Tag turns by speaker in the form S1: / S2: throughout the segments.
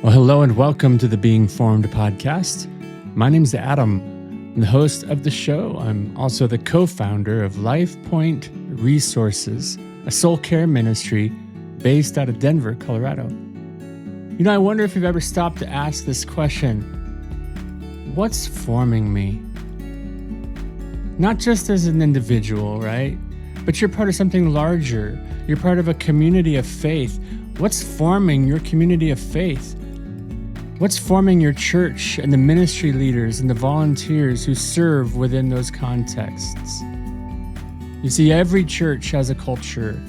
S1: Well, hello and welcome to the Being Formed podcast. My name's Adam. I'm the host of the show. I'm also the co-founder of LifePoint Resources, a soul care ministry based out of Denver, Colorado. You know, I wonder if you've ever stopped to ask this question: what's forming me? Not just as an individual, right? But you're part of something larger. You're part of a community of faith. What's forming your community of faith? What's forming your church and the ministry leaders and the volunteers who serve within those contexts? You see, every church has a culture.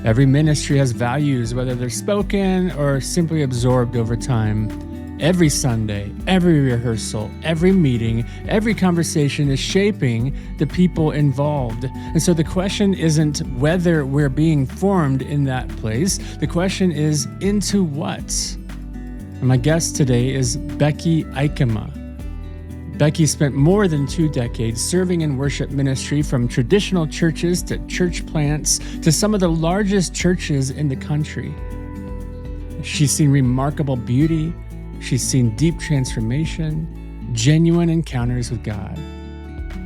S1: Every ministry has values, whether they're spoken or simply absorbed over time. Every Sunday, every rehearsal, every meeting, every conversation is shaping the people involved. And so the question isn't whether we're being formed in that place. The question is, into what? And my guest today is Becky Ykema. Becky spent more than 2 decades serving in worship ministry, from traditional churches to church plants to some of the largest churches in the country. She's seen remarkable beauty. She's seen deep transformation, genuine encounters with God.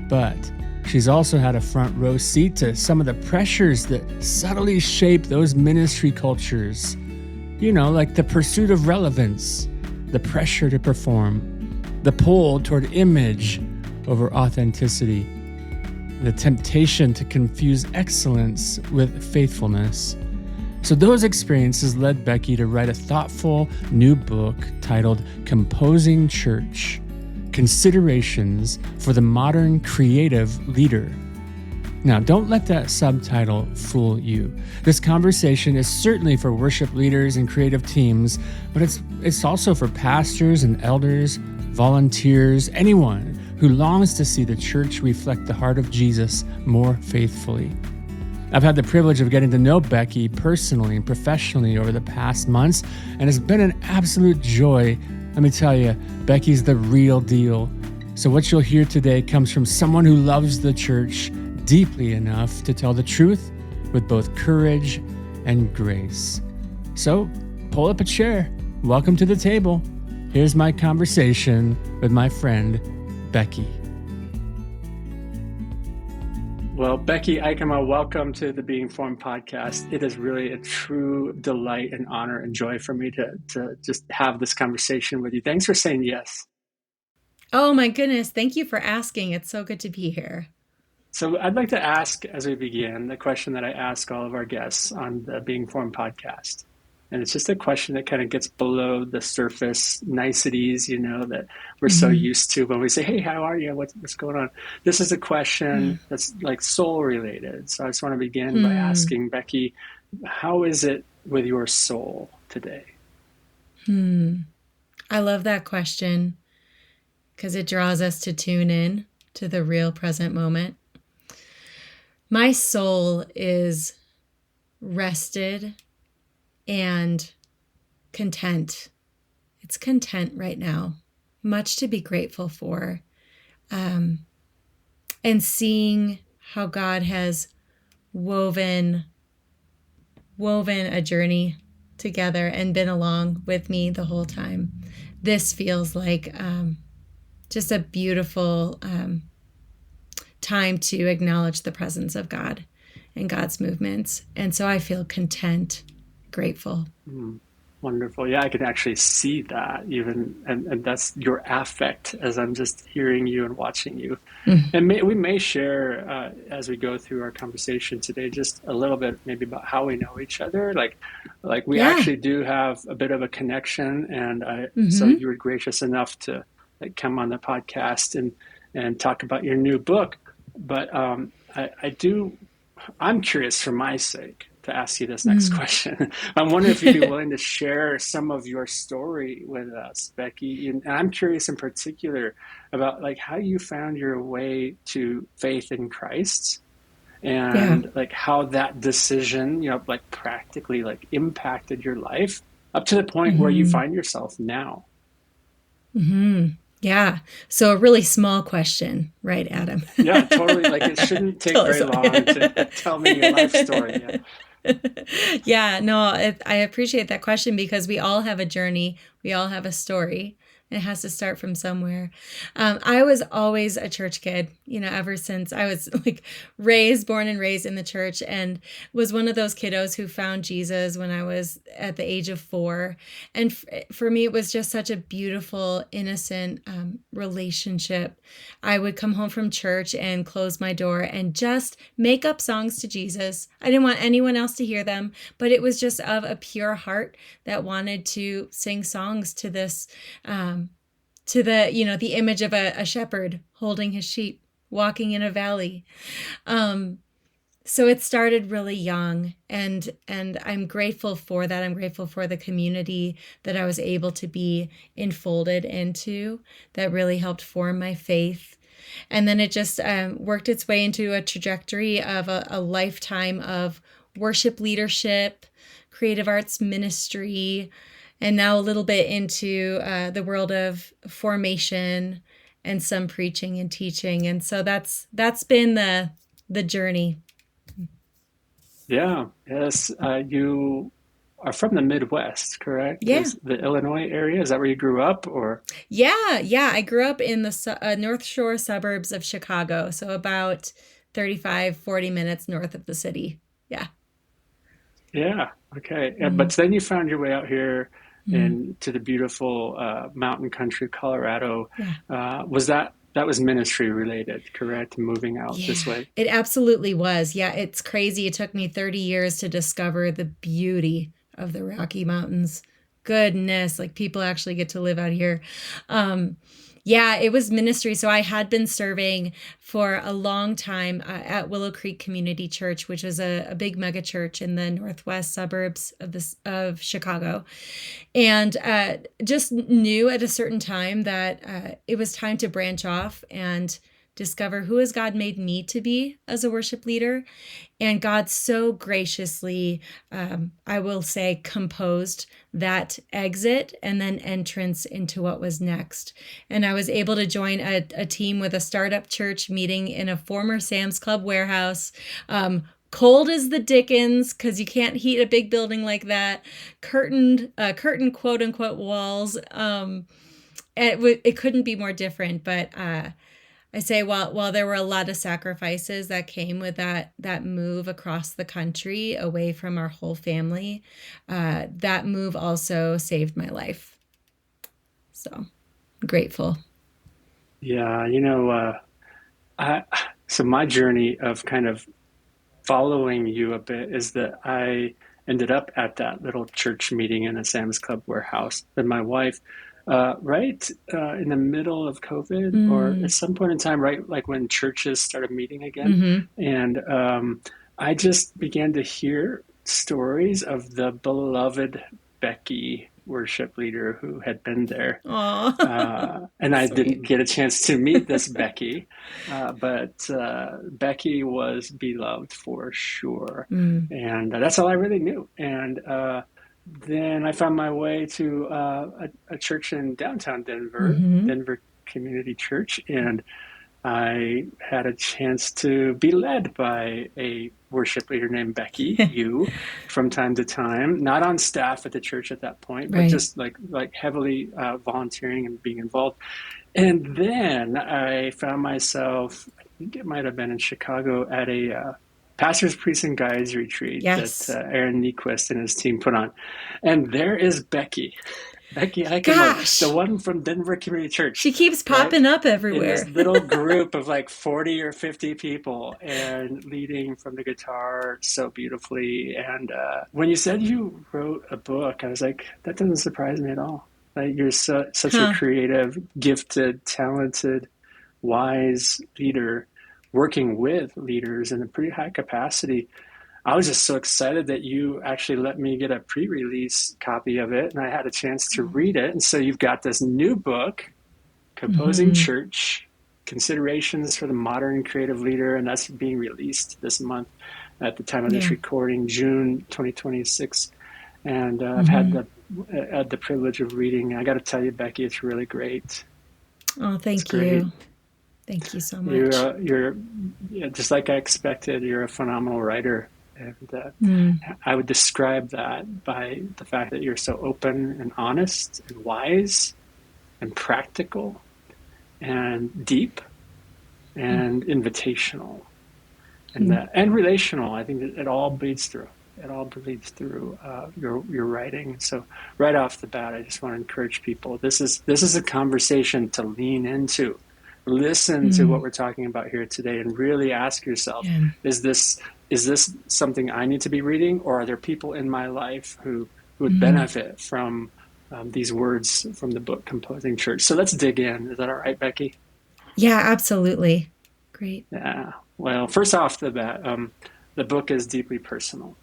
S1: But she's also had a front row seat to some of the pressures that subtly shape those ministry cultures. You know, like the pursuit of relevance, the pressure to perform, the pull toward image over authenticity, the temptation to confuse excellence with faithfulness. So those experiences led Becky to write a thoughtful new book titled Composing Church: Considerations for the Modern Creative Leader. Now, don't let that subtitle fool you. This conversation is certainly for worship leaders and creative teams, but it's also for pastors and elders, volunteers, anyone who longs to see the church reflect the heart of Jesus more faithfully. I've had the privilege of getting to know Becky personally and professionally over the past months, and it's been an absolute joy. Let me tell you, Becky's the real deal. So what you'll hear today comes from someone who loves the church deeply enough to tell the truth with both courage and grace. So pull up a chair. Welcome to the table. Here's my conversation with my friend, Becky. Well, Becky Ykema, welcome to the Being Formed podcast. It is really a true delight and honor and joy for me to just have this conversation with you. Thanks for saying yes.
S2: Oh my goodness. Thank you for asking. It's so good to be here.
S1: So I'd like to ask, as we begin, the question that I ask all of our guests on the Being Formed podcast. And it's just a question that kind of gets below the surface niceties, you know, that we're so used to when we say, hey, how are you? What's going on? This is a question that's like soul related. So I just want to begin by asking Becky, how is it with your soul today?
S2: I love that question because it draws us to tune in to the real present moment. My soul is rested and content. It's content right now, much to be grateful for. And seeing how God has woven a journey together and been along with me the whole time. This feels like just a beautiful time to acknowledge the presence of God and God's movements. And so I feel content, grateful.
S1: Wonderful. Yeah, I can actually see that even, and that's your affect as I'm just hearing you and watching you. And we may share as we go through our conversation today, just a little bit maybe about how we know each other. Like we actually do have a bit of a connection, and so you were gracious enough to come on the podcast and talk about your new book. But I'm curious for my sake to ask you this next question. I'm wondering if you'd be willing to share some of your story with us, Becky. And I'm curious in particular about like how you found your way to faith in Christ and like how that decision, you know, like practically like impacted your life up to the point where you find yourself now.
S2: Yeah. So a really small question, right, Adam?
S1: Yeah, totally. Like it shouldn't take very long to tell me your life story. Yeah.
S2: Yeah, no, I appreciate that question because we all have a journey, we all have a story. It has to start from somewhere. I was always a church kid, ever since I was like born and raised in the church, and was one of those kiddos who found Jesus when I was at the age of 4. And for me, it was just such a beautiful, innocent relationship. I would come home from church and close my door and just make up songs to Jesus. I didn't want anyone else to hear them, but it was just of a pure heart that wanted to sing songs to this, to the image of a shepherd holding his sheep, walking in a valley. So it started really young, and I'm grateful for that. I'm grateful for the community that I was able to be enfolded into that really helped form my faith. And then it just worked its way into a trajectory of a lifetime of worship leadership, creative arts ministry, and now a little bit into the world of formation and some preaching and teaching. And so that's been the journey.
S1: Yeah, yes. You are from the Midwest, correct?
S2: Yeah.
S1: Is the Illinois area? Is that where you grew up, or?
S2: Yeah, yeah. I grew up in the North Shore suburbs of Chicago, so about 35, 40 minutes north of the city. Yeah.
S1: Yeah, okay.
S2: Mm-hmm.
S1: But then you found your way out here
S2: Mm-hmm.
S1: into the beautiful mountain country, Colorado.
S2: Yeah.
S1: That was ministry related, correct? Moving out this
S2: Yeah,
S1: way.
S2: it absolutely was. Yeah, it's crazy. It took me 30 years to discover the beauty of the Rocky Mountains. Goodness, like people actually get to live out here. Um, yeah, it was ministry. So I had been serving for a long time at Willow Creek Community Church, which is a big mega church in the northwest suburbs of Chicago, and just knew at a certain time that it was time to branch off and discover who has God made me to be as a worship leader. And God so graciously, I will say, composed that exit and then entrance into what was next. And I was able to join a team with a startup church meeting in a former Sam's Club warehouse. Cold as the dickens because you can't heat a big building like that. Curtain quote unquote walls. It couldn't be more different. But I say while there were a lot of sacrifices that came with that move across the country away from our whole family, that move also saved my life. So I'm grateful.
S1: Yeah, I so my journey of kind of following you a bit is that I ended up at that little church meeting in a Sam's Club warehouse with my wife, right in the middle of COVID, or at
S2: Mm,
S1: some point in time, right like when churches started meeting again.
S2: mm-hmm.
S1: And I just began to hear stories of the beloved Becky worship leader who had been there.
S2: Aw,
S1: And I didn't
S2: sweet.
S1: get a chance to meet this Becky, but Becky was beloved for sure.
S2: Mm,
S1: And that's all I really knew. And then I found my way to a church in downtown Denver,
S2: mm-hmm.
S1: Denver Community Church. And I had a chance to be led by a worship leader named Becky Yu from time to time, not on staff at the church at that point, but
S2: Right.
S1: just like heavily volunteering and being involved. And then I found myself, I think it might have been in Chicago, at a pastor's priest and guides retreat that
S2: Yes.
S1: Aaron Nyquist and his team put on. And there is Becky, Becky Ykema, the
S2: Gosh,
S1: one from Denver Community
S2: she
S1: Church,
S2: keeps
S1: right?
S2: popping up
S1: In this
S2: everywhere.
S1: little group of like 40 or 50 people and leading from the guitar so beautifully. And when you said you wrote a book, I was like, that doesn't surprise me at all. Like you're such a
S2: Huh.
S1: creative, gifted, talented, wise leader working with leaders in a pretty high capacity. I was just so excited that you actually let me get a pre-release copy of it and I had a chance to read it. And so you've got this new book, Composing
S2: Mm-hmm.
S1: Church, Considerations for the Modern Creative Leader, and that's being released this month at the time of this
S2: Yeah.
S1: recording, June 2026. And I've had
S2: Mm-hmm.
S1: the privilege of reading. I got to tell you, Becky, it's really great.
S2: Oh,
S1: It's
S2: thank
S1: great.
S2: you. Thank you so
S1: You're
S2: much.
S1: you're yeah, just like I expected. You're a phenomenal writer, And
S2: Mm.
S1: I would describe that by the fact that you're so open and honest and wise and practical and deep and invitational
S2: Mm.
S1: and relational. I think it all bleeds through. It all bleeds through your writing. So right off the bat, I just want to encourage people. This is a conversation to lean into. Listen to what
S2: Mm.
S1: we're talking about here today, and really ask yourself:
S2: Yeah.
S1: is this something I need to be reading, or are there people in my life who would
S2: Mm.
S1: benefit from these words from the book Composing Church? So let's dig in. Is that all right, Becky?
S2: Yeah, absolutely. Great.
S1: Yeah. Well, first off the bat, the book is deeply personal,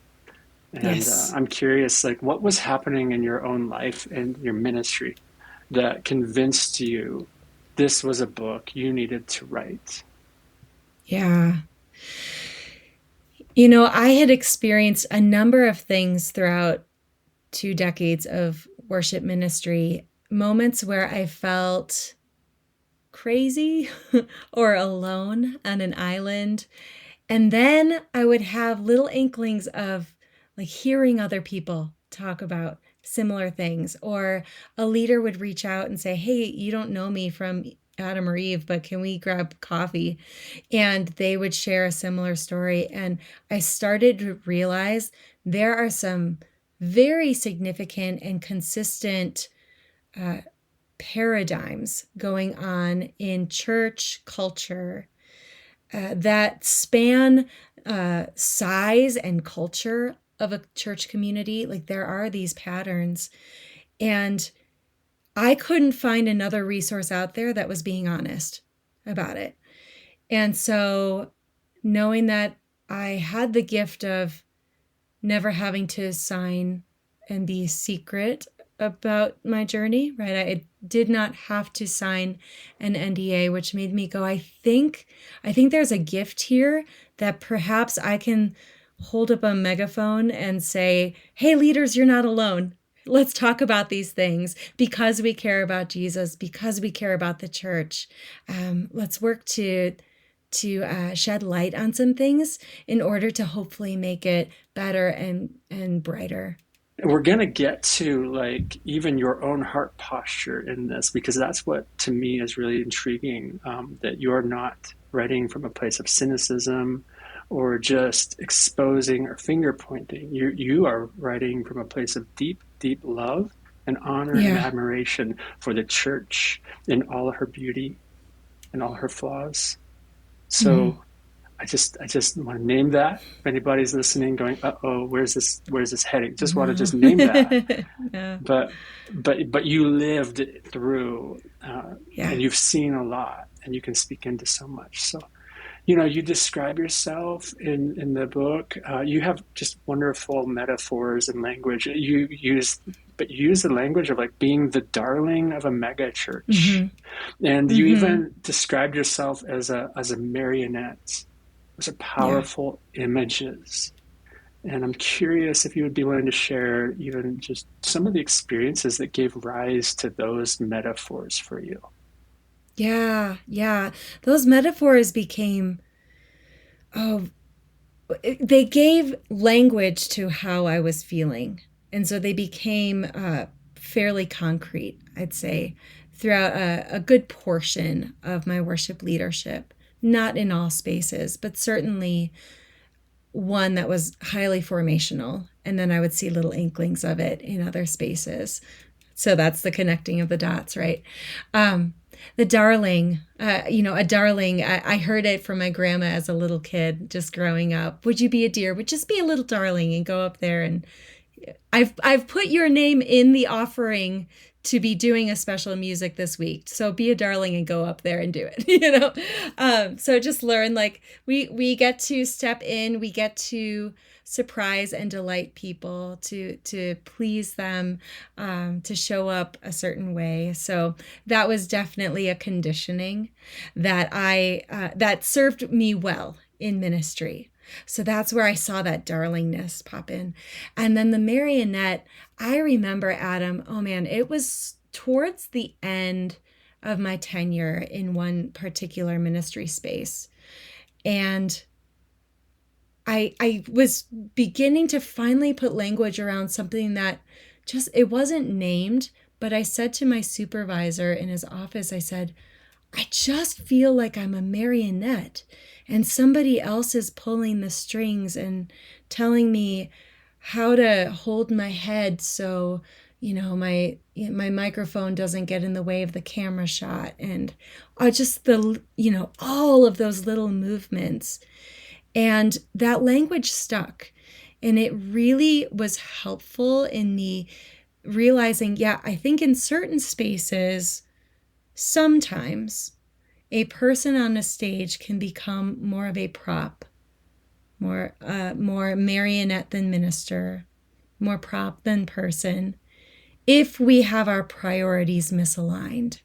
S1: and
S2: Yes.
S1: I'm curious, like, what was happening in your own life and your ministry that convinced you this was a book you needed to write?
S2: Yeah. I had experienced a number of things throughout 2 decades of worship ministry, moments where I felt crazy or alone on an island. And then I would have little inklings of like hearing other people talk about similar things, or a leader would reach out and say, "Hey, you don't know me from Adam or Eve, but can we grab coffee?" And they would share a similar story. And I started to realize there are some very significant and consistent uh, paradigms going on in church culture that span size and culture of a church community. Like there are these patterns. And I couldn't find another resource out there that was being honest about it. And so knowing that I had the gift of never having to sign and be secret about my journey, right? I did not have to sign an NDA, which made me go, I think there's a gift here that perhaps I can hold up a megaphone and say, "Hey leaders, you're not alone. Let's talk about these things because we care about Jesus, because we care about the church. Let's work to shed light on some things in order to hopefully make it better and brighter."
S1: We're going to get to like even your own heart posture in this, because that's what to me is really intriguing, that you're not writing from a place of cynicism or just exposing or finger pointing. You are writing from a place of deep, deep love and honor and
S2: Yeah.
S1: admiration for the church in all her beauty and all her flaws.
S2: Mm.
S1: So I just want to name that. If anybody's listening, going, "Uh oh, where's this heading?" Just want to
S2: No.
S1: just name that.
S2: Yeah.
S1: But you lived it through,
S2: Yeah.
S1: and you've seen a lot, and you can speak into so much. So you describe yourself in the book. You have just wonderful metaphors and language. You use the language of like being the darling of a mega church,
S2: Mm-hmm.
S1: and you
S2: Mm-hmm.
S1: even described yourself as a marionette. Those are
S2: Yeah.
S1: powerful images. And I'm curious if you would be willing to share even just some of the experiences that gave rise to those metaphors for you.
S2: Yeah. Yeah. Those metaphors became, oh, they gave language to how I was feeling. And so they became fairly concrete, I'd say, throughout a good portion of my worship leadership. Not in all spaces, but certainly one that was highly formational. And then I would see little inklings of it in other spaces. So that's the connecting of the dots, right? Um, the darling, a darling, I heard it from my grandma as a little kid, just growing up. Would you be a dear? Would just be a little darling and go up there and I've put your name in the offering to be doing a special music this week. So be a darling and go up there and do it. So just learn, like we get to step in, we get to surprise and delight people, to please them, to show up a certain way. So that was definitely a conditioning that served me well in ministry. So that's where I saw that darlingness pop in. And then the marionette, I remember, Adam, oh man, it was towards the end of my tenure in one particular ministry space. And I was beginning to finally put language around something that just, it wasn't named, but I said to my supervisor in his office, I said, I just feel like I'm a marionette and somebody else is pulling the strings and telling me how to hold my head so, my microphone doesn't get in the way of the camera shot, and just all of those little movements. And that language stuck. And it really was helpful in me realizing, yeah, I think in certain spaces, sometimes a person on a stage can become more of a prop, more marionette than minister, more prop than person, if we have our priorities misaligned.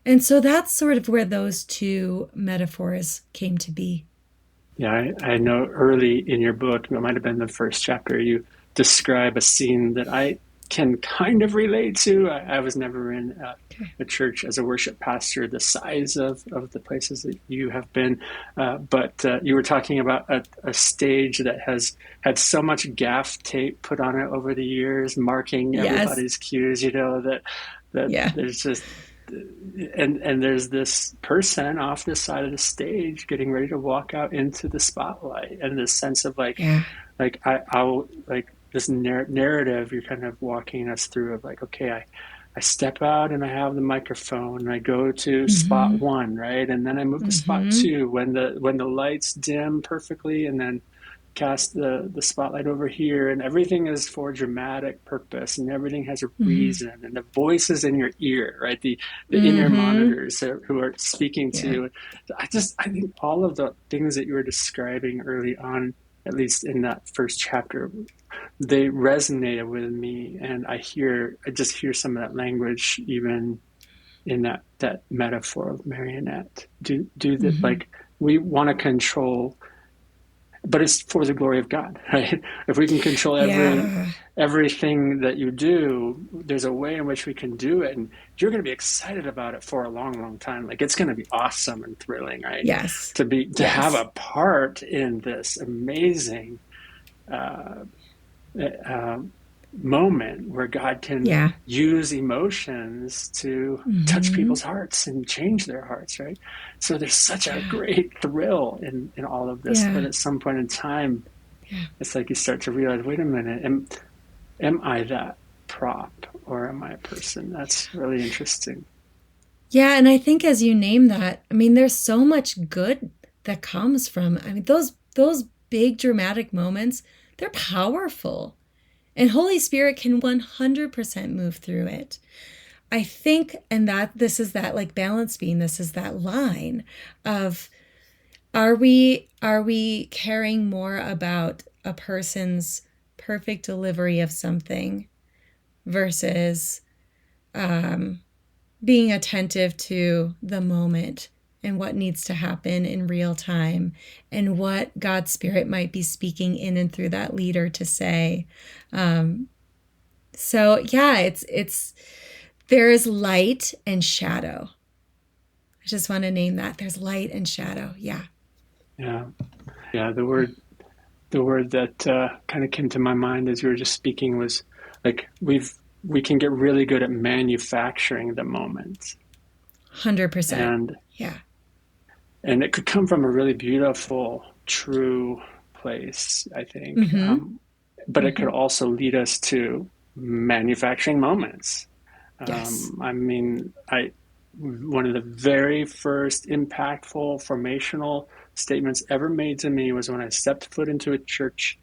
S2: And so that's sort of where those two metaphors came to be.
S1: Yeah, I know early in your book, it might have been the first chapter, you describe a scene that I can kind of relate to. I was never in a church as a worship pastor the size of the places that you have been, but you were talking about a stage that has had so much gaff tape put on it over the years, marking everybody's cues, that there's just... And there's this person off the side of the stage getting ready to walk out into the spotlight, and this sense of I'll this narrative you're kind of walking us through of okay, I step out and I have the microphone and I go to spot one, right, and then I move to spot two when the lights dim perfectly, and then cast the spotlight over here, and everything is for dramatic purpose, and everything has a reason, and the voice is in your ear, right? The inner monitors who are speaking to you. I think all of the things that you were describing early on, at least in that first chapter, they resonated with me, and I just hear some of that language even in that metaphor of marionette. Do that, we want to control, but it's for the glory of God, right? If we can control everything that you do, there's a way in which we can do it, and you're going to be excited about it for a long, long time. It's going to be awesome and thrilling, right?
S2: Yes.
S1: To have a part in this amazing moment where God can use emotions to touch people's hearts and change their hearts, right? So there's such a great thrill in all of this, but at some point in time, it's you start to realize, wait a minute, am I that prop or am I a person? That's really interesting.
S2: Yeah, and I think as you name that, there's so much good that comes from, those big dramatic moments, they're powerful. And Holy Spirit can 100% move through it. I think, and this is that balance beam, this is that line of, are we caring more about a person's perfect delivery of something versus being attentive to the moment and what needs to happen in real time and what God's Spirit might be speaking in and through that leader to say. So yeah, it's there is light and shadow. I just want to name that. There's light and shadow. Yeah. The word
S1: that kind of came to my mind as you were just speaking was we can get really good at manufacturing the moment.
S2: 100%.
S1: And it could come from a really beautiful, true place, I think. But it could also lead us to manufacturing moments.
S2: Yes.
S1: One of the very first impactful formational statements ever made to me was when I stepped foot into a church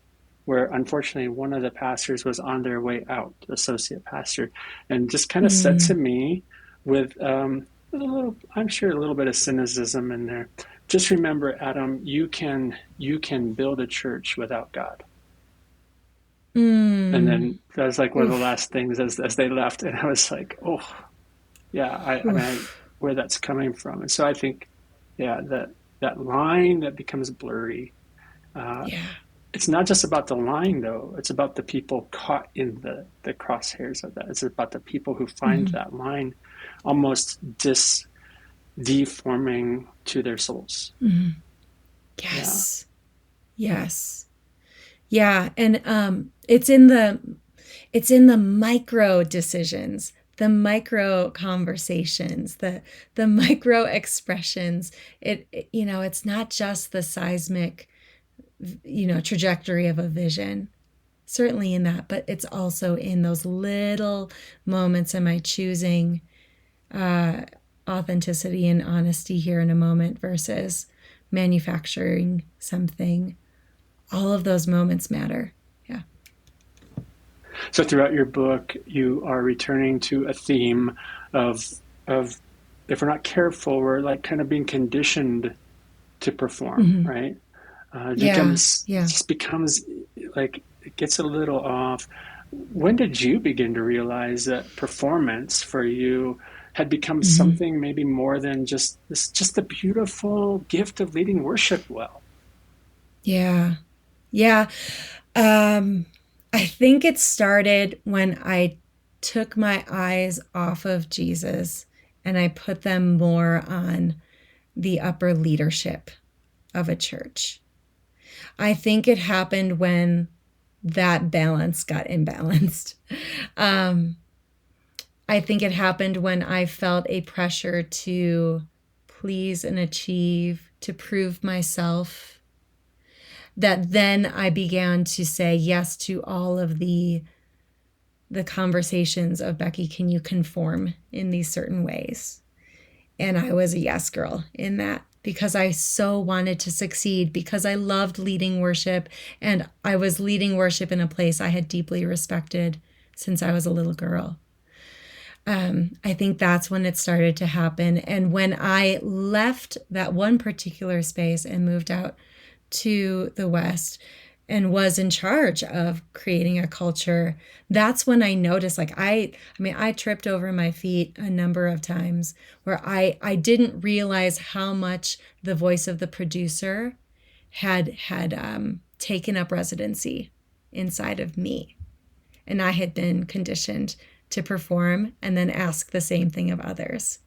S1: where unfortunately one of the pastors was on their way out, associate pastor, and just kind of said to me with I'm sure a little bit of cynicism in there, just remember, Adam, you can build a church without God. And then that was one of the last things as they left, and I was like, oh yeah, where that's coming from. And so I think that line that becomes blurry, it's not just about the line, though. It's about the people caught in the crosshairs of that. It's about the people who find that line almost deforming to their souls.
S2: Yes. Yes. Yeah. And it's in the micro decisions, the micro conversations, the micro expressions. It's not just the seismic, trajectory of a vision. Certainly in that, but it's also in those little moments. Am I choosing uh, authenticity and honesty here in a moment versus manufacturing something? All of those moments matter. Yeah.
S1: So throughout your book, you are returning to a theme of of if we're not careful, we're like kind of being conditioned to perform,
S2: Mm-hmm.
S1: right?
S2: Yeah. Yeah.
S1: Just becomes like it gets a little off. When did you begin to realize that performance for you had become
S2: Mm-hmm.
S1: something maybe more than just the beautiful gift of leading worship well?
S2: Yeah. Yeah. Um, I think it started when I took my eyes off of Jesus and I put them more on the upper leadership of a church. I think it happened when that balance got imbalanced. Um, I think it happened when I felt a pressure to please and achieve, to prove myself, that then I began to say yes to all of the conversations of, Becky, can you conform in these certain ways? And I was a yes girl in that because I so wanted to succeed, because I loved leading worship, and I was leading worship in a place I had deeply respected since I was a little girl. I think that's when it started to happen. And when I left that one particular space and moved out to the West and was in charge of creating a culture, that's when I noticed, like, I tripped over my feet a number of times where I didn't realize how much the voice of the producer had taken up residency inside of me. And I had been conditioned to perform and then ask the same thing of others.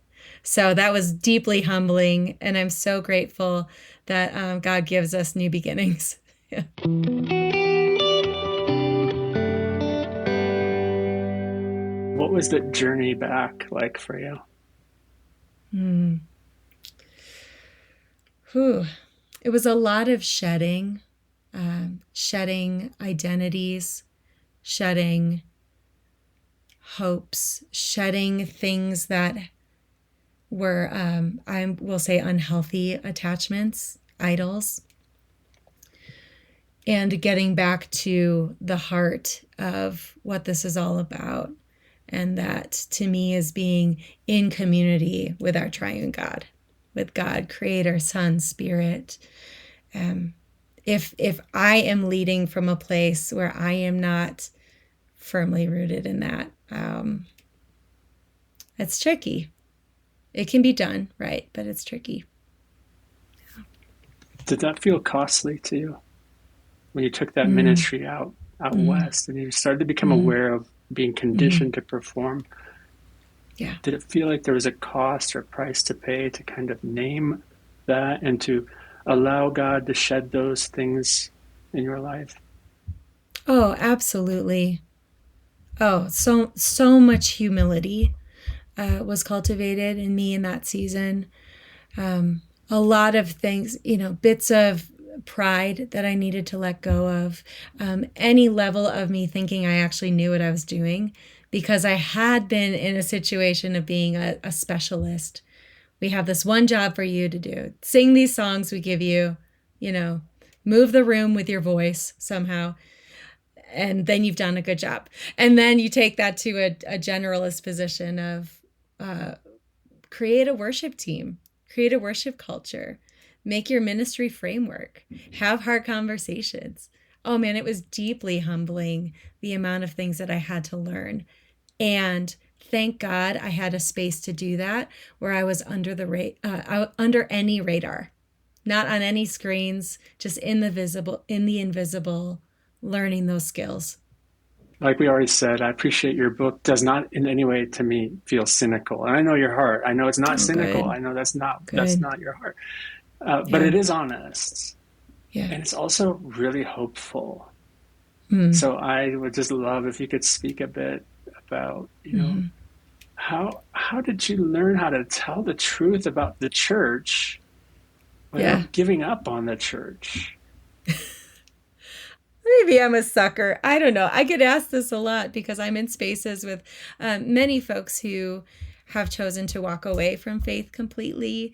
S2: So that was deeply humbling. And I'm so grateful that God gives us new beginnings. Yeah.
S1: What was the journey back like for you?
S2: Hmm. Whew. It was a lot of shedding, shedding identities, shedding hopes, shedding things that were, I will say, unhealthy attachments, idols, and getting back to the heart of what this is all about. And that to me is being in community with our triune God, with God, Creator, Son, Spirit. Um, if I am leading from a place where I am not firmly rooted in that, it's tricky. It can be done, right? But it's tricky.
S1: Did that feel costly to you when you took that
S2: Mm,
S1: ministry out
S2: mm,
S1: west and you started to become
S2: mm,
S1: aware of being
S2: mm.
S1: conditioned to perform?
S2: Yeah.
S1: Did it feel like there was a cost or price to pay to kind of name that and to allow God to shed those things in your life?
S2: Oh, absolutely. Oh, so much humility was cultivated in me in that season. A lot of things, bits of pride that I needed to let go of. Any level of me thinking I actually knew what I was doing, because I had been in a situation of being a specialist. We have this one job for you to do: sing these songs we give you, you know, move the room with your voice somehow, and then you've done a good job. And then you take that to a generalist position of uh, create a worship team, create a worship culture, make your ministry framework, have hard conversations. Oh man, it was deeply humbling, the amount of things that I had to learn. And thank God I had a space to do that where I was under any radar, not on any screens, just in the invisible, learning those skills.
S1: Like we already said, I appreciate your book does not in any way to me feel cynical. And I know your heart. I know it's not
S2: Oh,
S1: cynical.
S2: good,
S1: I know that's
S2: good.
S1: not your heart. But
S2: Yeah.
S1: it is honest.
S2: Yeah.
S1: and it's also really hopeful.
S2: Mm.
S1: So I would just love if you could speak a bit about,
S2: Hmm.
S1: how did you learn how to tell the truth about the church
S2: Yeah.
S1: without giving up on the church?
S2: Maybe I'm a sucker. I don't know. I get asked this a lot because I'm in spaces with many folks who have chosen to walk away from faith completely.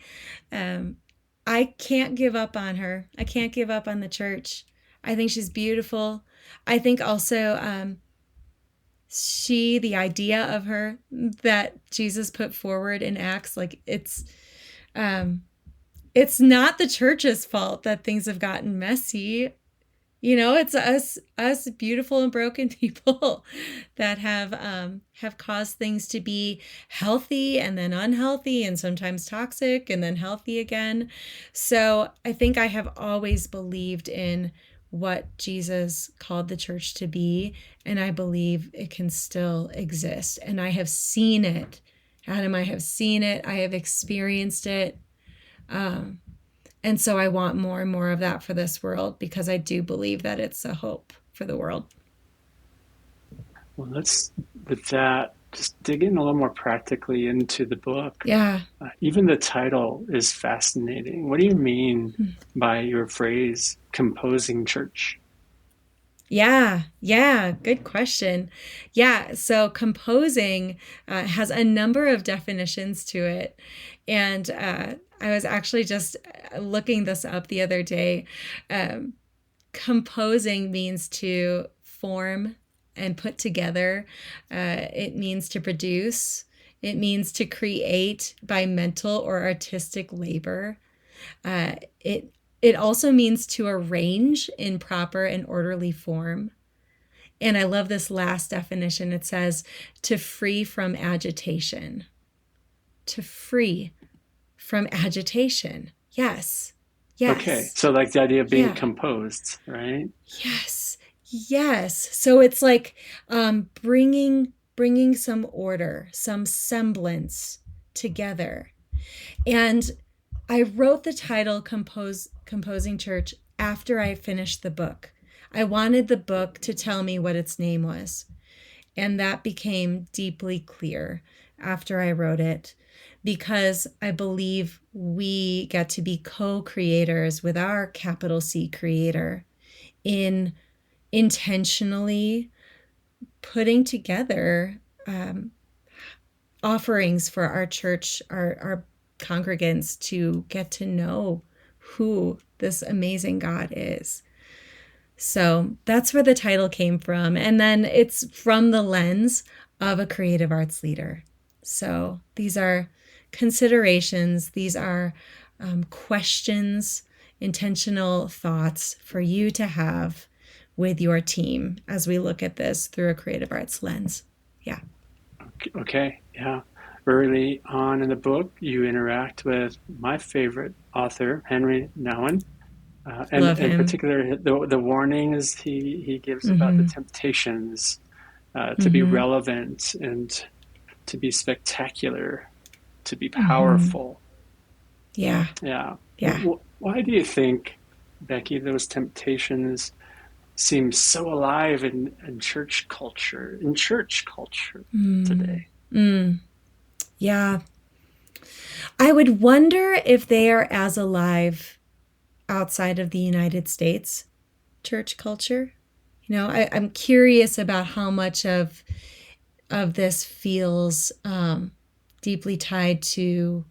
S2: Um, I can't give up on her. I can't give up on the church. I think she's beautiful. I think also the idea of her that Jesus put forward in Acts, like um, it's not the church's fault that things have gotten messy. It's us beautiful and broken people that have caused things to be healthy and then unhealthy and sometimes toxic and then healthy again. So I think I have always believed in what Jesus called the church to be, and I believe it can still exist. And I have seen it. Adam, I have seen it. I have experienced it. Um, and so I want more and more of that for this world because I do believe that it's a hope for the world.
S1: Well, let's, with that, just dig in a little more practically into the book.
S2: Yeah.
S1: Even the title is fascinating. What do you mean by your phrase, composing church?
S2: Yeah. Yeah. Good question. Yeah. So composing has a number of definitions to it. And I was actually just looking this up the other day. Um, Composing means to form and put together. It means to produce. It means to create by mental or artistic labor. Uh, it it also means to arrange in proper and orderly form. And I love this last definition. It says to free from agitation. To free from agitation. Yes.
S1: Okay,
S2: Yes.
S1: so like the idea of being
S2: Yeah.
S1: composed, right?
S2: Yes. Yes. So it's like bringing some order, some semblance together. And I wrote the title Composing Church after I finished the book. I wanted the book to tell me what its name was. And that became deeply clear after I wrote it because I believe we get to be co-creators with our capital C creator in intentionally putting together um, offerings for our church, our congregants to get to know who this amazing God is. So that's where the title came from. And then it's from the lens of a creative arts leader. So these are considerations, these are questions, intentional thoughts for you to have with your team as we look at this through a creative arts lens. Yeah.
S1: Okay, yeah. Early on in the book, you interact with my favorite author, Henry Nouwen. And
S2: Love
S1: in
S2: him.
S1: particular, the warnings he gives about the
S2: Mm-hmm.
S1: temptations to be
S2: Mm-hmm.
S1: relevant and to be spectacular, to be
S2: Mm-hmm.
S1: powerful.
S2: Yeah.
S1: Yeah.
S2: Yeah.
S1: Why do you think, Becky, those temptations seem so alive in church culture
S2: Mm.
S1: today?
S2: Mm. Yeah. I would wonder if they are as alive outside of the United States church culture. I'm curious about how much of this feels deeply tied to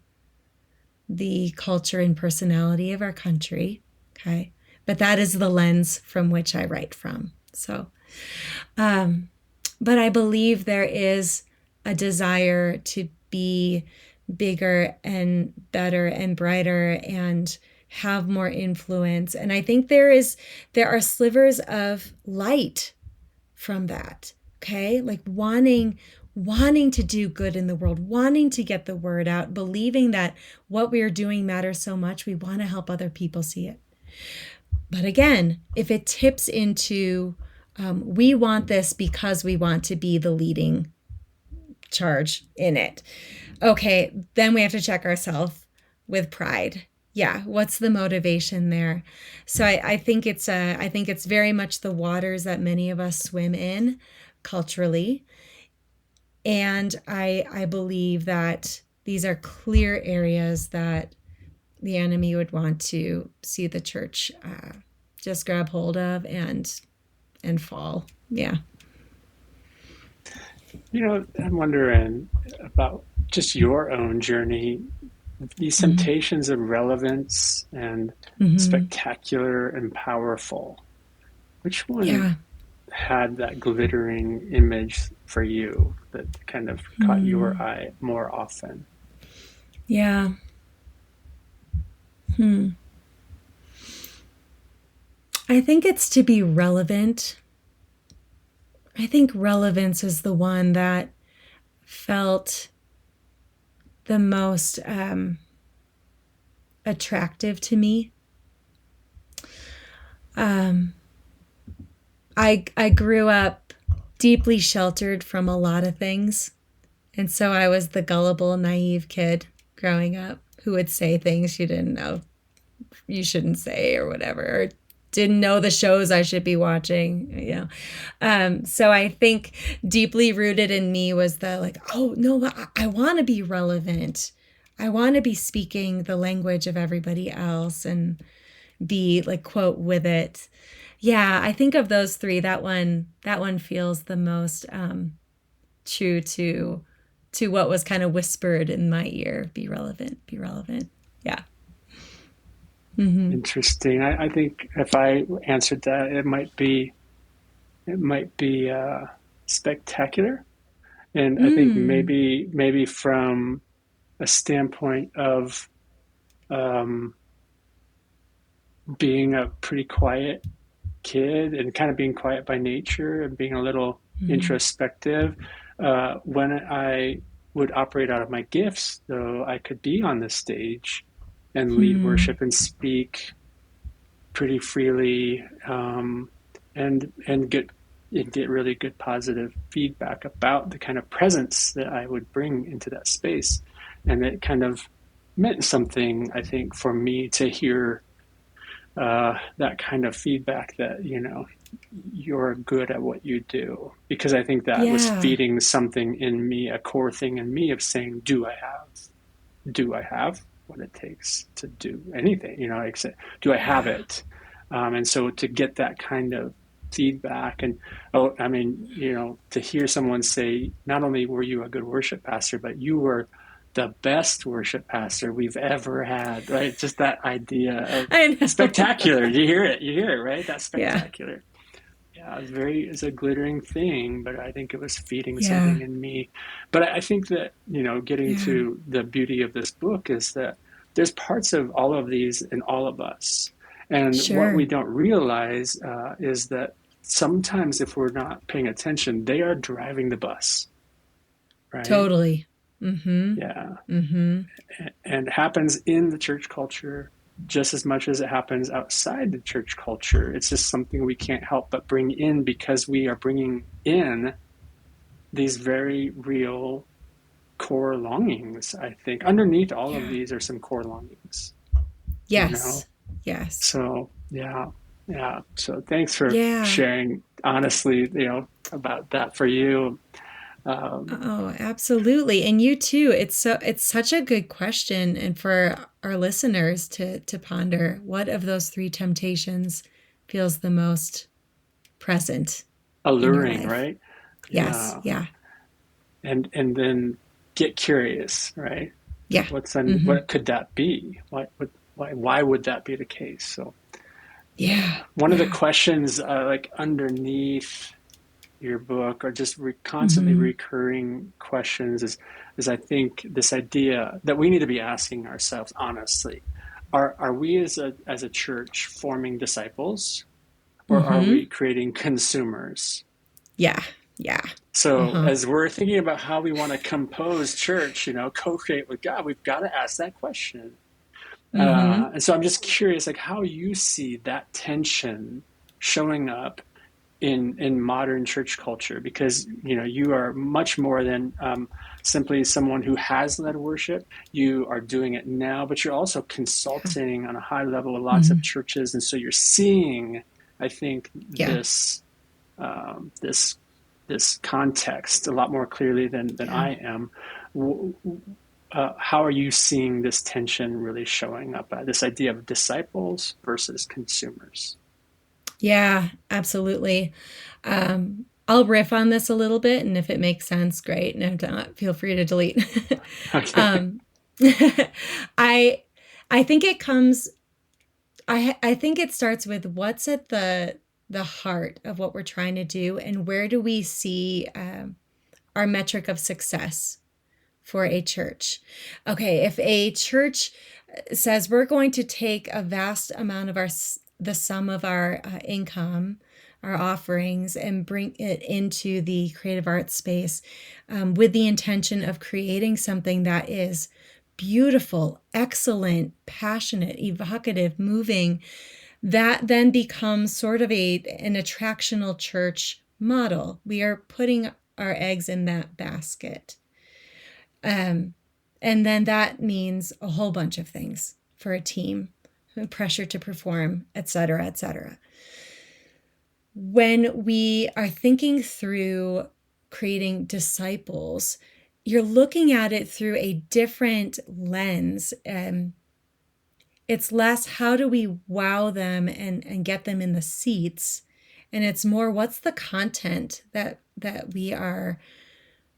S2: the culture and personality of our country. Okay. But that is the lens from which I write from. So, um, but I believe there is a desire to be bigger and better and brighter and have more influence. And I think there are slivers of light from that. Okay? Like wanting to do good in the world, wanting to get the word out, believing that what we are doing matters so much, we want to help other people see it. But again, if it tips into we want this because we want to be the leading charge in it, okay, then we have to check ourselves with pride Yeah, what's the motivation there? So I think I think it's very much the waters that many of us swim in culturally. And I believe that these are clear areas that the enemy would want to see the church just grab hold of and fall. Yeah.
S1: I'm wondering about just your own journey, these
S2: Mm-hmm.
S1: temptations of relevance and
S2: Mm-hmm.
S1: spectacular and powerful. Which one
S2: Yeah.
S1: had that glittering image for you that kind of caught your
S2: Mm.
S1: eye more often?
S2: Yeah. Hmm. I think it's to be relevant. I think relevance is the one that felt the most attractive to me. Um, I grew up deeply sheltered from a lot of things, and so I was the gullible, naive kid growing up who would say things you didn't know you shouldn't say or whatever, or didn't know the shows I should be watching, you know. So I think deeply rooted in me was the like, oh no, I want to be relevant. I want to be speaking the language of everybody else and be like quote with it. Yeah, I think of those three. That one feels the most true to what was kind of whispered in my ear. Be relevant. Be relevant. Yeah. Mm-hmm.
S1: Interesting. I think if I answered that, it might be spectacular, and I think
S2: Mm.
S1: maybe from a standpoint of um, being a pretty quiet kid and kind of being quiet by nature and being a little
S2: Mm.
S1: introspective. When I would operate out of my gifts, though, I could be on the stage and lead
S2: Hmm.
S1: worship and speak pretty freely, and get really good positive feedback about the kind of presence that I would bring into that space, and it kind of meant something, I think, for me to hear that kind of feedback that you're good at what you do, because I think that was
S2: Yeah.
S1: feeding something in me, a core thing in me of saying, do I have what it takes to do anything? Like say, do I have
S2: Yeah.
S1: it? And so to get that kind of feedback, and I mean, to hear someone say, not only were you a good worship pastor, but you were the best worship pastor we've ever had, right? Just that idea of
S2: I know.
S1: spectacular. You hear it, right? That's
S2: Yeah.
S1: spectacular. Yeah, it's a glittering thing, but I think it was feeding
S2: Yeah.
S1: something in me. But I think that, getting
S2: Yeah.
S1: to the beauty of this book is that there's parts of all of these in all of us. And what we
S2: Sure.
S1: don't realize is that sometimes if we're not paying attention, they are driving the bus, right?
S2: Totally. Mm-hmm.
S1: Yeah.
S2: Mm-hmm.
S1: And it happens in the church culture just as much as it happens outside the church culture. It's just something we can't help but bring in, because we are bringing in these very real core longings. I think underneath all of
S2: Yeah.
S1: these are some core longings, you know?
S2: Yes. Yes.
S1: So, yeah. Yeah. So thanks for
S2: Yeah.
S1: sharing honestly, about that for you. Um,
S2: Oh, absolutely. And you too. It's such a good question and for our listeners to ponder what of those three temptations feels the most present in your
S1: alluring,
S2: life.
S1: right?
S2: Yes.
S1: Yeah.
S2: Yeah.
S1: And then get curious, right?
S2: Yeah. Mm-hmm.
S1: What could that be? Why would that be the case? So
S2: Yeah.
S1: yeah, one of the
S2: Yeah.
S1: questions like underneath your book, or just constantly
S2: Mm-hmm.
S1: recurring questions, is I think this idea that we need to be asking ourselves honestly: Are we as a church forming disciples, or are
S2: Mm-hmm.
S1: we creating consumers?
S2: Yeah. Yeah.
S1: So
S2: Uh-huh.
S1: as we're thinking about how we want to compose church, co-create with God, we've got to ask that question.
S2: Mm-hmm.
S1: And so I'm just curious, like how you see that tension showing up in modern church culture, because you are much more than simply someone who has led worship. You are doing it now, but you're also consulting on a high level of lots of
S2: Mhm.
S1: churches, and so you're seeing, I think,
S2: Yeah.
S1: this this context a lot more clearly than
S2: Yeah.
S1: I am. How are you seeing this tension really showing up? This idea of disciples versus consumers.
S2: Yeah, absolutely. I'll riff on this a little bit, and if it makes sense, great. And if not, feel free to delete.
S1: Okay.
S2: um, I I think it comes. I think it starts with what's at the heart of what we're trying to do, and where do we see our metric of success for a church. Okay, if a church says we're going to take a vast amount of the sum of our income, our offerings, and bring it into the creative arts space with the intention of creating something that is beautiful, excellent, passionate, evocative, moving, that then becomes sort of an attractional church model. We are putting our eggs in that basket. Um, and then that means a whole bunch of things for a team, pressure to perform, et cetera, et cetera. When we are thinking through creating disciples, you're looking at it through a different lens. It's less how do we wow them and get them in the seats, and it's more what's the content that we are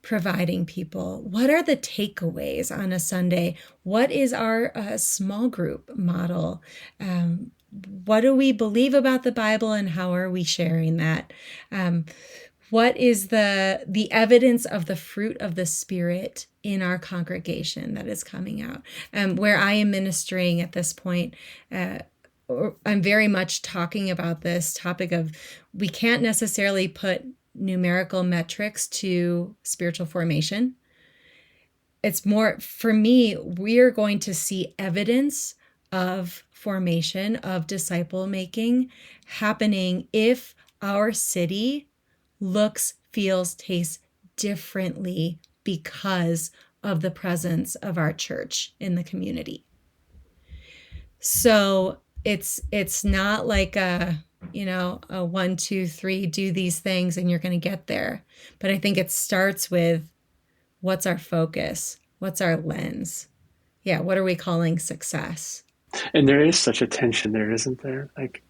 S2: providing people. What are the takeaways on a Sunday? What is our small group model? What do we believe about the Bible, and how are we sharing that? What is the evidence of the fruit of the Spirit in our congregation that is coming out? Where I am ministering at this point, I'm very much talking about this topic of we can't necessarily put numerical metrics to spiritual formation. It's more, for me, we're going to see evidence of formation, of disciple making happening if our city looks, feels, tastes differently because of the presence of our church in the community. So it's not like a 1, 2, 3, do these things and you're going to get there. But I think it starts with what's our focus? What's our lens? Yeah, what are we calling success?
S1: And there is such a tension there, isn't there? Like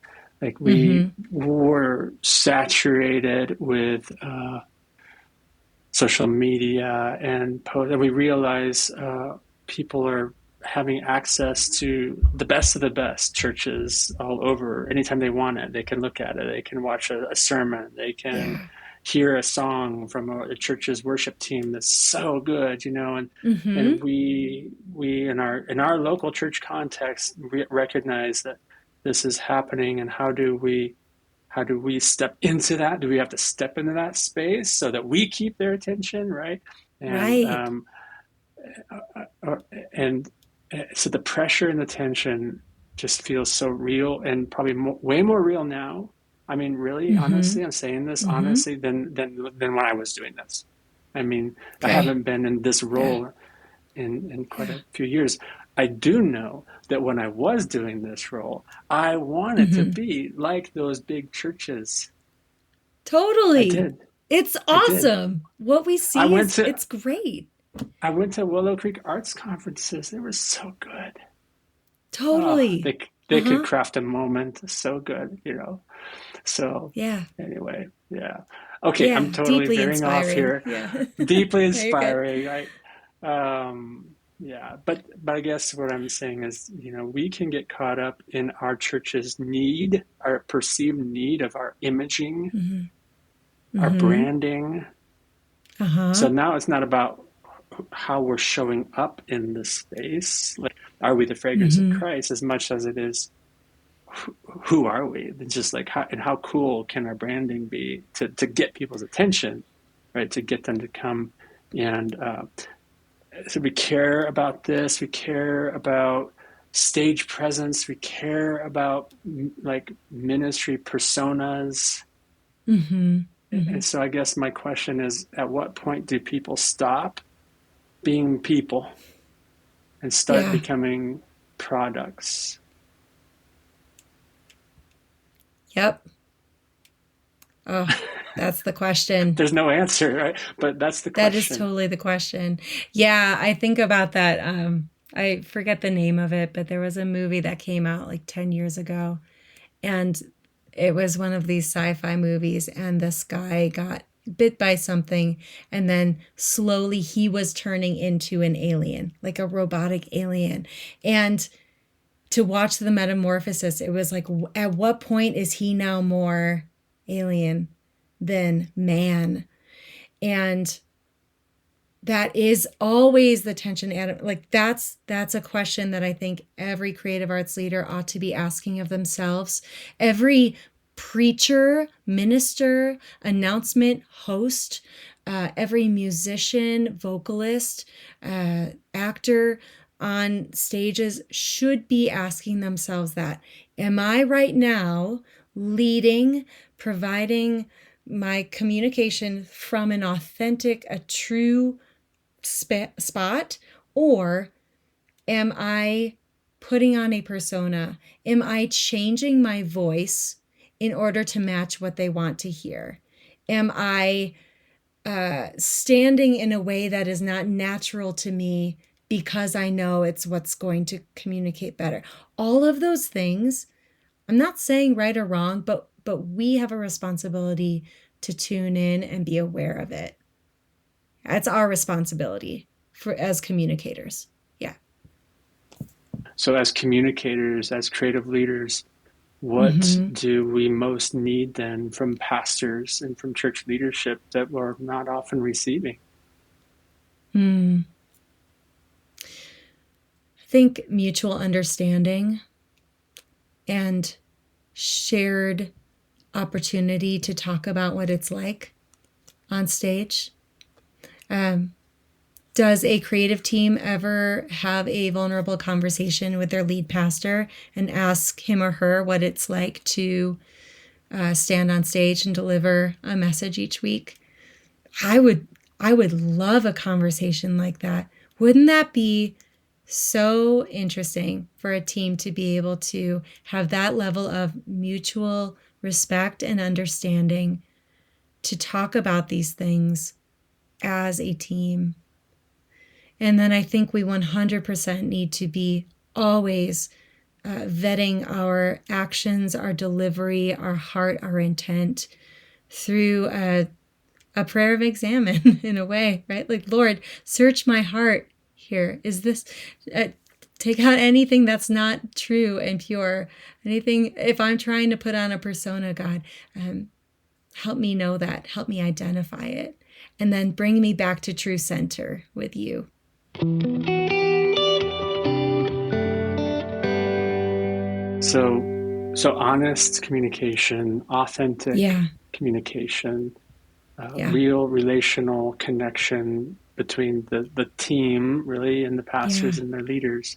S1: we
S2: Mm-hmm.
S1: were saturated with social media and we realize people are having access to the best of the best churches all over. Anytime they want it, they can look at it. They can watch a sermon. They can
S2: Yeah.
S1: hear a song from a church's worship team that's so good, and
S2: Mm-hmm.
S1: we in our local church context recognize that this is happening. And how do we step into that? Do we have to step into that space so that we keep their attention, right? And
S2: Right.
S1: uh, and so the pressure and the tension just feels so real, and probably way more real now. I mean, really,
S2: Mm-hmm.
S1: honestly, I'm saying this
S2: Mm-hmm.
S1: honestly than when I was doing this. I mean, I
S2: Okay.
S1: haven't been in this
S2: Yeah.
S1: role in quite
S2: Yeah.
S1: a few years. I do know that when I was doing this role, I wanted to
S2: Mm-hmm.
S1: be like those big churches. I
S2: Totally.
S1: did.
S2: It's
S1: I did.
S2: awesome. What we
S1: I
S2: see
S1: went
S2: is
S1: to
S2: it's great.
S1: I went to Willow Creek arts conferences. They were so good. Oh,
S2: Totally.
S1: they could
S2: Uh-huh.
S1: craft a moment so good. So
S2: Yeah.
S1: anyway, yeah. Okay, I'm
S2: Yeah.
S1: totally
S2: Deeply
S1: veering off
S2: inspiring.
S1: here.
S2: Yeah.
S1: Deeply
S2: No, you're good.
S1: inspiring. Yeah, but I guess what I'm saying is, we can get caught up in our church's need, our perceived need of our imaging,
S2: Mm-hmm.
S1: our
S2: Mm-hmm.
S1: branding. So
S2: Uh-huh.
S1: now it's not about how we're showing up in this space. Like, are we the fragrance of
S2: Mm-hmm.
S1: Christ, as much as it is who are we? It's just like how cool can our branding be to get people's attention, right? To get them to come. And so we care about this. We care about stage presence. We care about like ministry personas.
S2: Mm-hmm. Mm-hmm.
S1: And so I guess my question is, at what point do people stop being people and start
S2: Yeah.
S1: becoming products?
S2: Yep. Oh, that's the question.
S1: There's no answer, right? But that's the
S2: That is
S1: question.
S2: totally the question. Yeah, I think about that. I forget the name of it, but there was a movie that came out like 10 years ago. And it was one of these sci-fi movies, and this guy got bit by something, and then slowly he was turning into an alien, like a robotic alien. And to watch the metamorphosis, it was like, at what point is he now more alien than man? And that is always the tension. Like that's a question that I think every creative arts leader ought to be asking of themselves. Every preacher, minister, announcement host, every musician, vocalist, actor on stages should be asking themselves that. Am I right now leading, providing my communication from an authentic, a true spot, or am I putting on a persona? Am I changing my voice in order to match what they want to hear? Am I standing in a way that is not natural to me because I know it's what's going to communicate better? All of those things, I'm not saying right or wrong, but we have a responsibility to tune in and be aware of it. That's our responsibility for as communicators. Yeah.
S1: So, as communicators, as creative leaders, what
S2: Mm-hmm.
S1: do we most need then from pastors and from church leadership that we're not often receiving?
S2: Hmm. I think mutual understanding and shared opportunity to talk about what it's like on stage. Um, does a creative team ever have a vulnerable conversation with their lead pastor and ask him or her what it's like to stand on stage and deliver a message each week? I would I would love a conversation like that. Wouldn't that be so interesting for a team to be able to have that level of mutual respect and understanding to talk about these things as a team? And then I think we 100% need to be always vetting our actions, our delivery, our heart, our intent through a prayer of examine in a way, right? Like, Lord, search my heart here. Is this, uh, take out anything that's not true and pure. Anything, if I'm trying to put on a persona, God, help me know that. Help me identify it. And then bring me back to true center with you.
S1: So honest communication, authentic
S2: Yeah.
S1: communication,
S2: Yeah.
S1: real relational connection between the team, really, and the pastors
S2: Yeah.
S1: and their leaders.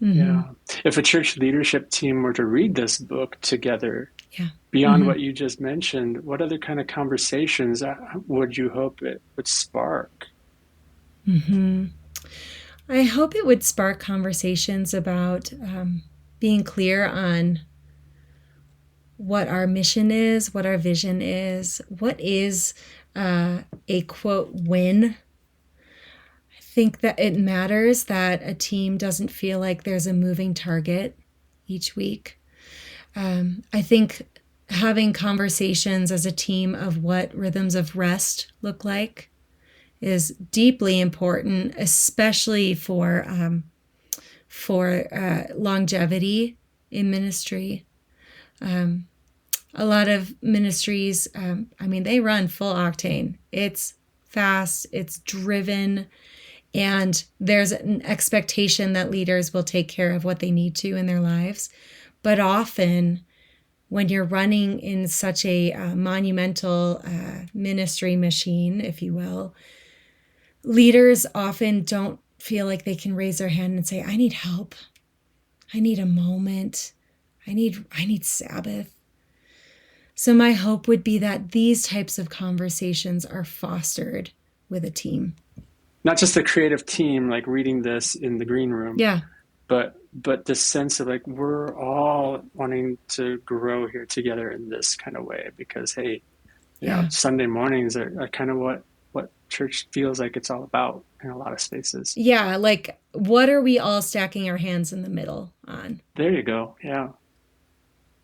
S2: Mm-hmm.
S1: Yeah. If a church leadership team were to read this book together,
S2: Yeah.
S1: beyond
S2: Mm-hmm.
S1: what you just mentioned, what other kind of conversations would you hope it would spark?
S2: Mm-hmm. I hope it would spark conversations about being clear on what our mission is, what our vision is, what is a quote win. I think that it matters that a team doesn't feel like there's a moving target each week. I think having conversations as a team of what rhythms of rest look like is deeply important, especially for longevity in ministry. A lot of ministries, they run full octane. It's fast, it's driven, and there's an expectation that leaders will take care of what they need to in their lives. But often, when you're running in such a monumental ministry machine, if you will, leaders often don't feel like they can raise their hand and say, I need help. I need a moment. I need Sabbath. So my hope would be that these types of conversations are fostered with a team.
S1: Not just a creative team, like reading this in the green room,
S2: Yeah.
S1: but this sense of like, we're all wanting to grow here together in this kind of way, because, hey,
S2: Yeah.
S1: Sunday mornings are kind of what church feels like it's all about in a lot of spaces.
S2: Yeah. Like, what are we all stacking our hands in the middle on?
S1: There you go. Yeah.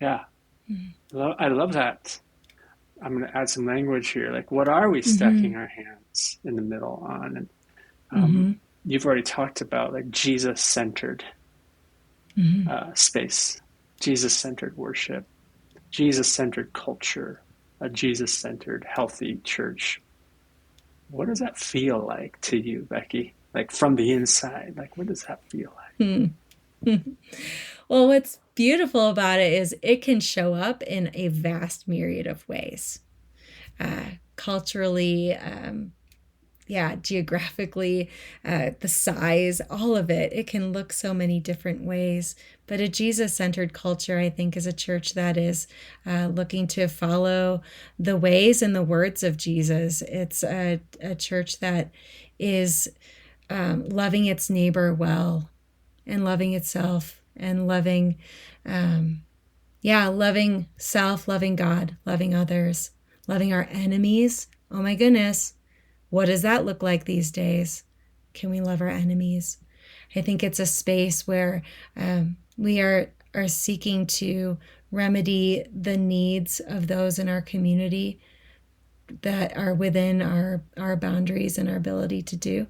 S1: Yeah. I love that. I'm going to add some language here. Like, what are we stacking our hands in the middle on? And you've already talked about like Jesus-centered space, Jesus-centered worship, Jesus-centered culture, a Jesus-centered healthy church. What does that feel like to you, Becky? Like from the inside, like what does that feel like?
S2: Well, what's beautiful about it is it can show up in a vast myriad of ways. Culturally, geographically, the size, all of it. It can look so many different ways. But a Jesus-centered culture, I think, is a church that is looking to follow the ways and the words of Jesus. It's a church that is loving its neighbor well and loving itself and loving self, loving God, loving others, loving our enemies. Oh my goodness. What does that look like these days? Can we love our enemies? I think it's a space where we are seeking to remedy the needs of those in our community that are within our boundaries and our ability to do.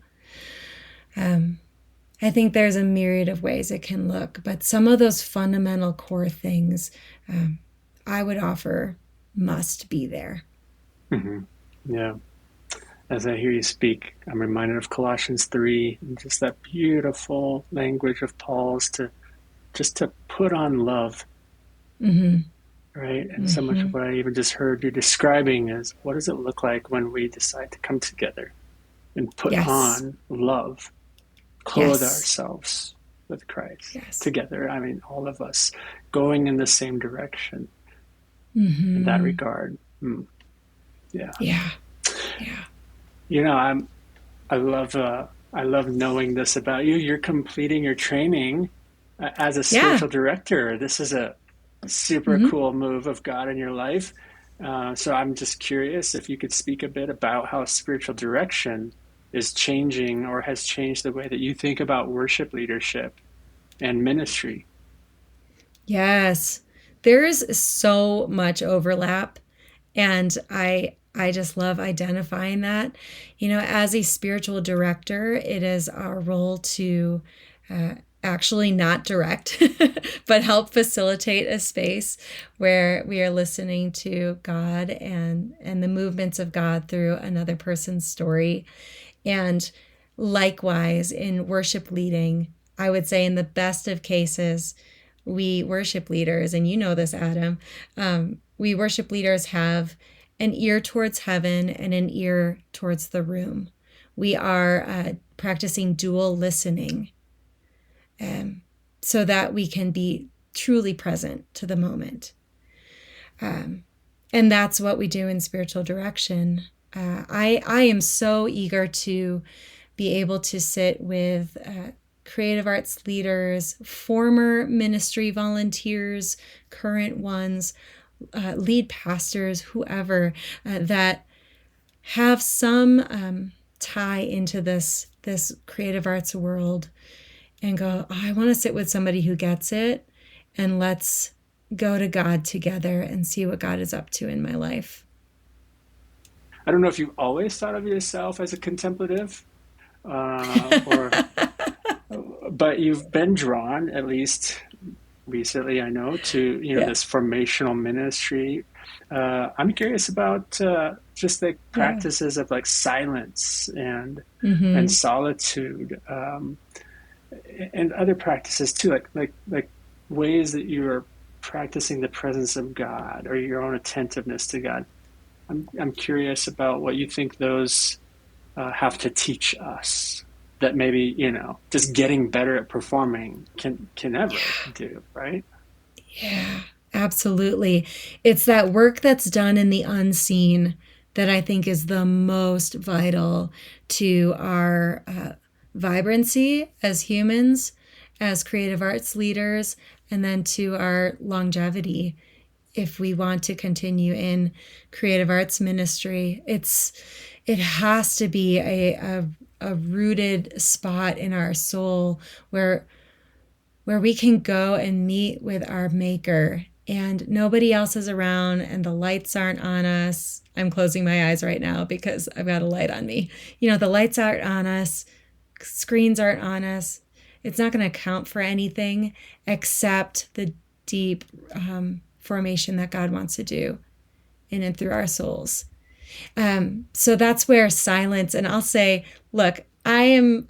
S2: I think there's a myriad of ways it can look, but some of those fundamental core things I would offer must be there.
S1: Mm-hmm. Yeah. As I hear you speak, I'm reminded of Colossians 3 and just that beautiful language of Paul's to put on love, right? And so much of what I even just heard you describing is, what does it look like when we decide to come together and put on love, clothe ourselves with Christ together? I mean, all of us going in the same direction in that regard. Yeah. I love knowing this about you. You're completing your training as a spiritual director. This is a super cool move of God in your life. So I'm just curious if you could speak a bit about how spiritual direction is changing or has changed the way that you think about worship leadership and ministry.
S2: Yes, there's so much overlap, and I just love identifying that. As a spiritual director, it is our role to actually not direct, but help facilitate a space where we are listening to God and the movements of God through another person's story. And likewise, in worship leading, I would say in the best of cases, we worship leaders, and you know this, Adam, we worship leaders have an ear towards heaven and an ear towards the room. We are practicing dual listening so that we can be truly present to the moment. And that's what we do in spiritual direction. I am so eager to be able to sit with creative arts leaders, former ministry volunteers, current ones, lead pastors, whoever, that have some tie into this creative arts world and go, I want to sit with somebody who gets it, and let's go to God together and see what God is up to in my life.
S1: I don't know if you've always thought of yourself as a contemplative, but you've been drawn, at least recently, I know, to this formational ministry. I'm curious about just the practices of like silence and solitude, and other practices too, like ways that you are practicing the presence of God or your own attentiveness to God. I'm curious about what you think those have to teach us that maybe, just getting better at performing can ever do, right?
S2: Yeah, Absolutely. It's that work that's done in the unseen that I think is the most vital to our vibrancy as humans, as creative arts leaders, and then to our longevity. If we want to continue in creative arts ministry, it has to be a rooted spot in our soul where we can go and meet with our maker and nobody else is around and the lights aren't on us. I'm closing my eyes right now because I've got a light on me. The lights aren't on us, screens aren't on us. It's not going to count for anything except the deep formation that God wants to do in and through our souls. So that's where silence, and I'll say, look, I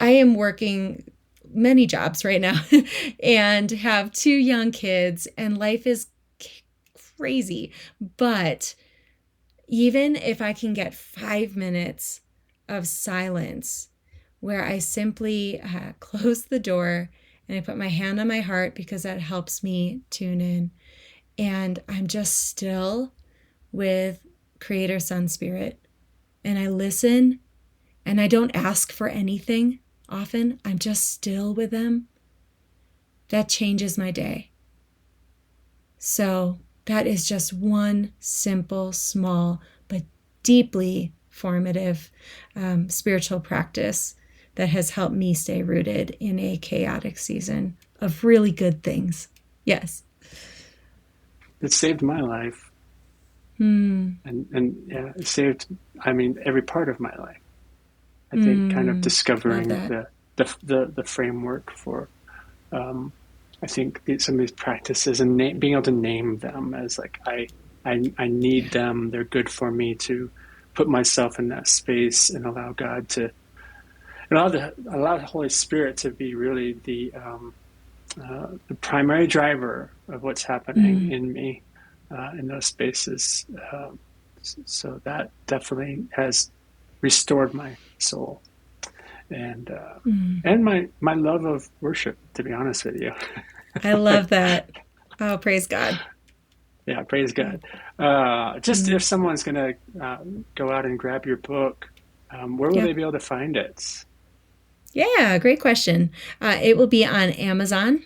S2: am working many jobs right now and have 2 young kids, and life is crazy. But even if I can get 5 minutes of silence where I simply close the door and I put my hand on my heart because that helps me tune in, and I'm just still with Creator, Son, Spirit, and I listen, and I don't ask for anything often. I'm just still with them. That changes my day. So that is just one simple, small, but deeply formative spiritual practice that has helped me stay rooted in a chaotic season of really good things. Yes.
S3: It saved my life. And yeah, it saved, every part of my life. I think kind of discovering the framework for, I think some of these practices and being able to name them as like, I need them. They're good for me to put myself in that space and allow God to, allow the Holy Spirit to be really the primary driver of what's happening in me in those spaces. So that definitely has restored my soul and my love of worship, to be honest with you.
S2: I love that. Oh, praise God.
S3: Yeah, praise God. Just if someone's going to go out and grab your book, where will they be able to find it?
S2: Yeah, great question. It will be on Amazon,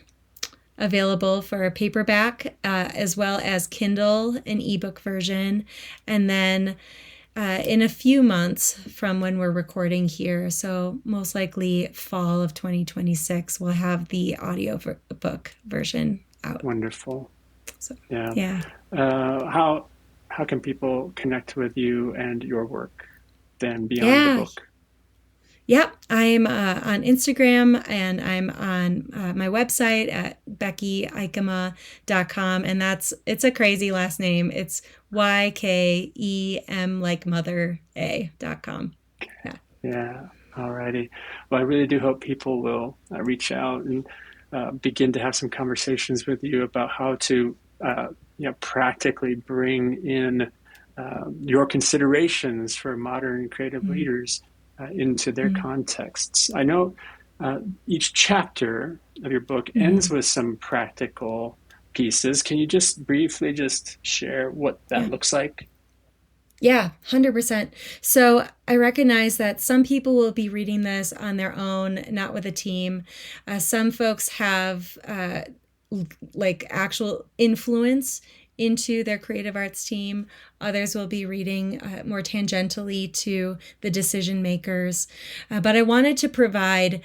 S2: available for paperback as well as Kindle and ebook version. And then in a few months from when we're recording here, so most likely fall of 2026, we'll have the audio book version out.
S3: Wonderful.
S2: So,
S3: yeah. How can people connect with you and your work then beyond the book?
S2: Yep, I'm on Instagram and I'm on my website at BeckyYkema.com, and it's a crazy last name. It's YKEM like mother A.com.
S3: Yeah. Alrighty. Well, I really do hope people will reach out and begin to have some conversations with you about how to practically bring in your considerations for modern creative leaders into their contexts. I know each chapter of your book ends with some practical pieces. Can you just briefly just share what that looks like?
S2: Yeah, 100%. So I recognize that some people will be reading this on their own, not with a team. Some folks have like actual influence into their creative arts team. Others will be reading more tangentially to the decision makers. But I wanted to provide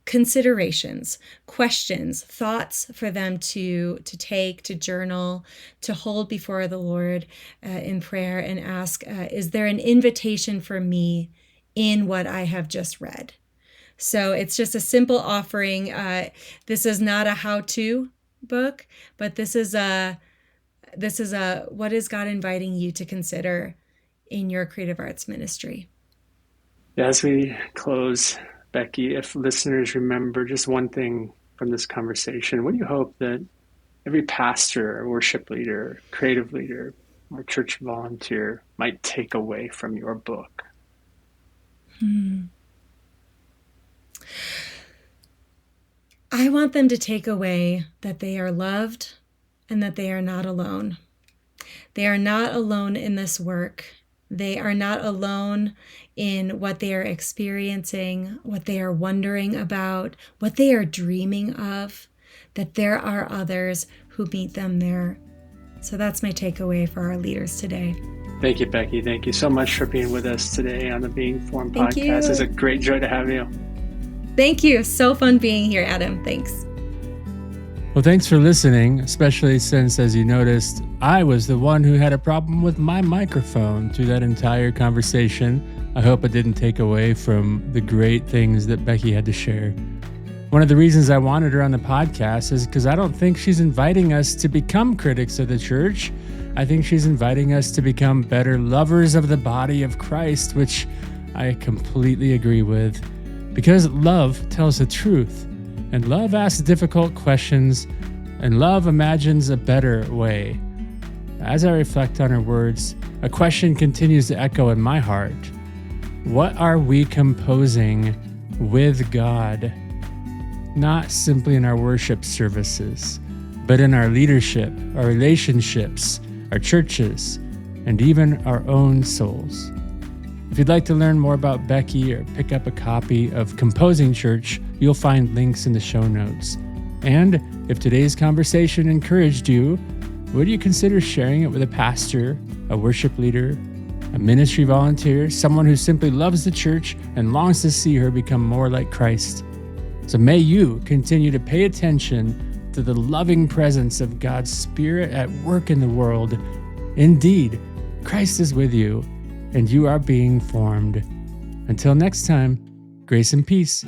S2: considerations, questions, thoughts for them to take, to journal, to hold before the Lord in prayer and ask, is there an invitation for me in what I have just read? So it's just a simple offering. This is not a how-to book, but this is a what is God inviting you to consider in your creative arts ministry?
S3: As we close, Becky, if listeners remember just one thing from this conversation, what do you hope that every pastor, worship leader, creative leader, or church volunteer might take away from your book?
S2: I want them to take away that they are loved and that they are not alone. They are not alone in this work. They are not alone in what they are experiencing, what they are wondering about, what they are dreaming of, that there are others who meet them there. So that's my takeaway for our leaders today.
S3: Thank you, Becky. Thank you so much for being with us today on the Being Formed
S2: Thank
S3: podcast.
S2: you.
S3: It's a great joy to have you.
S2: Thank you. So fun being here, Adam. Thanks.
S1: Well, thanks for listening, especially since, as you noticed, I was the one who had a problem with my microphone through that entire conversation. I hope it didn't take away from the great things that Becky had to share. One of the reasons I wanted her on the podcast is because I don't think she's inviting us to become critics of the church. I think she's inviting us to become better lovers of the body of Christ, which I completely agree with. Because love tells the truth, and love asks difficult questions, and love imagines a better way. As I reflect on her words, a question continues to echo in my heart. What are we composing with God? Not simply in our worship services, but in our leadership, our relationships, our churches, and even our own souls. If you'd like to learn more about Becky or pick up a copy of Composing Church, you'll find links in the show notes. And if today's conversation encouraged you, would you consider sharing it with a pastor, a worship leader, a ministry volunteer, someone who simply loves the church and longs to see her become more like Christ? So may you continue to pay attention to the loving presence of God's Spirit at work in the world. Indeed, Christ is with you, and you are being formed. Until next time, grace and peace.